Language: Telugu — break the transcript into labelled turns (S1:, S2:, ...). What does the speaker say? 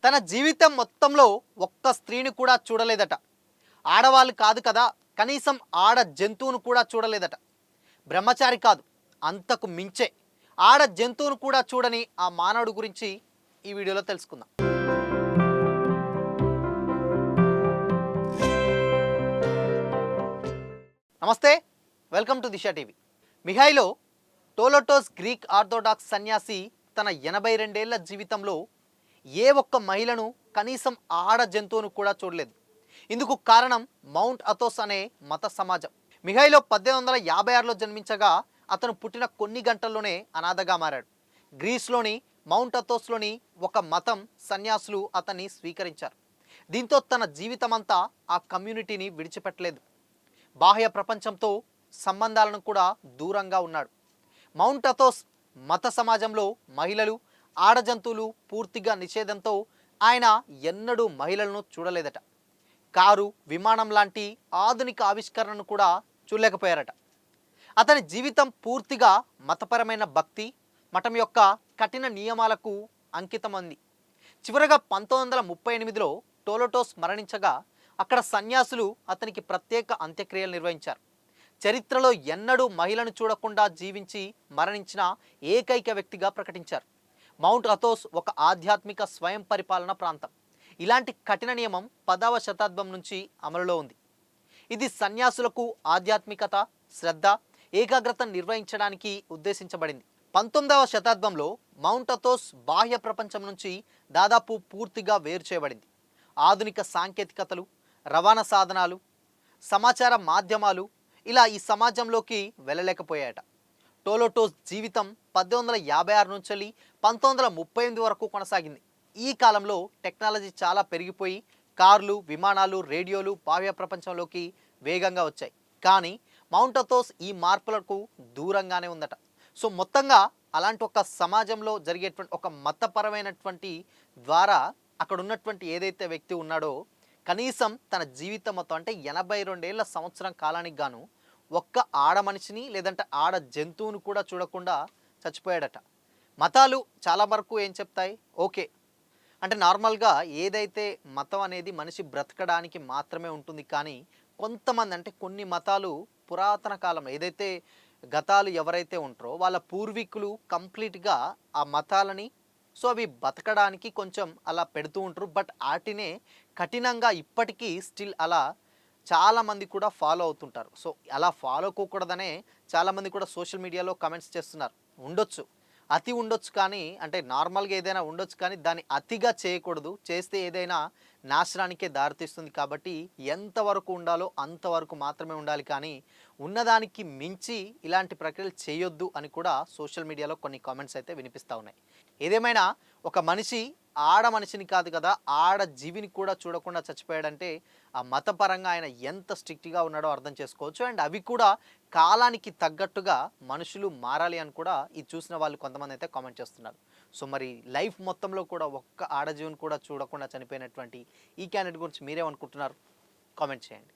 S1: తన జీవితం మొత్తంలో ఒక్క స్త్రీని కూడా చూడలేదట. ఆడవాళ్ళు కాదు కదా, కనీసం ఆడ జంతువును కూడా చూడలేదట. బ్రహ్మచారి కాదు, అంతకు మించే ఆడ జంతువును కూడా చూడని ఆ మానవుడి గురించి ఈ వీడియోలో తెలుసుకుందాం. నమస్తే, welcome to Disha TV. Mihailo Tolotos Greek Orthodox సన్యాసి తన 82 ఏళ్ల జీవితంలో ఏ ఒక్క మహిళను, కనీసం ఆడ జంతువును కూడా చూడలేదు. ఇందుకు కారణం మౌంట్ అథోస్ అనే మత సమాజం. మిహైలో 1856లో జన్మించగా అతను పుట్టిన కొన్ని గంటల్లోనే అనాథగా మారాడు. గ్రీస్లోని మౌంట్ అథోస్లోని ఒక మతం సన్యాసులు అతన్ని స్వీకరించారు. దీంతో తన జీవితమంతా ఆ కమ్యూనిటీని విడిచిపెట్టలేదు. బాహ్య ప్రపంచంతో సంబంధాలను కూడా దూరంగా ఉన్నాడు. మౌంట్ అథోస్ మత సమాజంలో మహిళలు, ఆడ జంతువులు పూర్తిగా నిషేధంతో ఆయన ఎన్నడూ మహిళలను చూడలేదట. కారు, విమానం లాంటి ఆధునిక ఆవిష్కరణను కూడా చూడలేకపోయారట. అతని జీవితం పూర్తిగా మతపరమైన భక్తి, మఠం యొక్క కఠిన నియమాలకు అంకితమంది. చివరగా 1938లో టోలోటోస్ మరణించగా అక్కడ సన్యాసులు అతనికి ప్రత్యేక అంత్యక్రియలు నిర్వహించారు. చరిత్రలో ఎన్నడూ మహిళను చూడకుండా జీవించి మరణించిన ఏకైక వ్యక్తిగా ప్రకటించారు. మౌంట్ అథోస్ ఒక ఆధ్యాత్మిక స్వయం పరిపాలన ప్రాంతం. ఇలాంటి కఠిన నియమం 10వ శతాబ్దం నుంచి అమలులో ఉంది. ఇది సన్యాసులకు ఆధ్యాత్మికత, శ్రద్ధ, ఏకాగ్రత నిర్వహించడానికి ఉద్దేశించబడింది. 19వ శతాబ్దంలో మౌంట్ అథోస్ బాహ్య ప్రపంచం నుంచి దాదాపు పూర్తిగా వేరు చేయబడింది. ఆధునిక సాంకేతికతలు, రవాణా సాధనాలు, సమాచార మాధ్యమాలు ఇలా ఈ సమాజంలోకి వెళ్ళలేకపోయాయట. టోలోటోస్ జీవితం 1856 నుంచి 1938 వరకు కొనసాగింది. ఈ కాలంలో టెక్నాలజీ చాలా పెరిగిపోయి కార్లు, విమానాలు, రేడియోలు బాహ్య ప్రపంచంలోకి వేగంగా వచ్చాయి. కానీ మౌంట్ అథోస్ ఈ మార్పులకు దూరంగానే ఉందట. సో మొత్తంగా అలాంటి ఒక సమాజంలో జరిగేటువంటి ఒక మతపరమైనటువంటి ద్వారా అక్కడ ఉన్నటువంటి ఏదైతే వ్యక్తి ఉన్నాడో కనీసం తన జీవితం మొత్తం అంటే 82 ఏళ్ల సంవత్సరం కాలానికి గాను ఒక్క ఆడ మనిషిని లేదంటే ఆడ జంతువును కూడా చూడకుండా చచ్చిపోయాడట. మతాలు చాలా వరకు ఏం చెప్తాయి, ఓకే అంటే నార్మల్గా ఏదైతే మతం అనేది మనిషి బ్రతకడానికి మాత్రమే ఉంటుంది. కానీ కొంతమంది అంటే కొన్ని మతాలు పురాతన కాలం ఏదైతే గతాలు ఎవరైతే ఉంటారో వాళ్ళ పూర్వీకులు కంప్లీట్గా ఆ మతాలని సో అవి బతకడానికి కొంచెం అలా పెడుతూ ఉంటారు. బట్ వాటినే కఠినంగా ఇప్పటికీ స్టిల్ అలా చాలామంది కూడా ఫాలో అవుతుంటారు. సో అలా ఫాలో అవ్వకూడదనే చాలామంది కూడా సోషల్ మీడియాలో కమెంట్స్ చేస్తున్నారు. ఉండొచ్చు, అతి ఉండొచ్చు, కానీ అంటే నార్మల్గా ఏదైనా ఉండొచ్చు, కానీ దాన్ని అతిగా చేయకూడదు. చేస్తే ఏదైనా నాశనానికే దారితీస్తుంది. కాబట్టి ఎంతవరకు ఉండాలో అంతవరకు మాత్రమే ఉండాలి. కానీ ఉన్నదానికి మించి ఇలాంటి ప్రక్రియలు చేయొద్దు అని కూడా సోషల్ మీడియాలో కొన్ని కామెంట్స్ అయితే వినిపిస్తూ ఉన్నాయి. ఏదేమైనా ఒక మనిషి ఆడ మనిషిని కాదు కదా, ఆడ జీవిని కూడా చూడకుండా చచ్చిపోయాడంటే ఆ మతపరంగా ఆయన ఎంత స్ట్రిక్ట్గా ఉన్నాడో అర్థం చేసుకోవచ్చు. అండ్ అవి కూడా కాలానికి తగ్గట్టుగా మనుషులు మారాలి అని కూడా ఇది చూసిన వాళ్ళు కొంతమంది అయితే కామెంట్ చేస్తున్నారు. సో మరి లైఫ్ మొత్తంలో కూడా ఒక్క ఆడజీవిని కూడా చూడకుండా చనిపోయినటువంటి ఈ క్యాండిడేట్ గురించి మీరేమనుకుంటున్నారు? కామెంట్ చేయండి.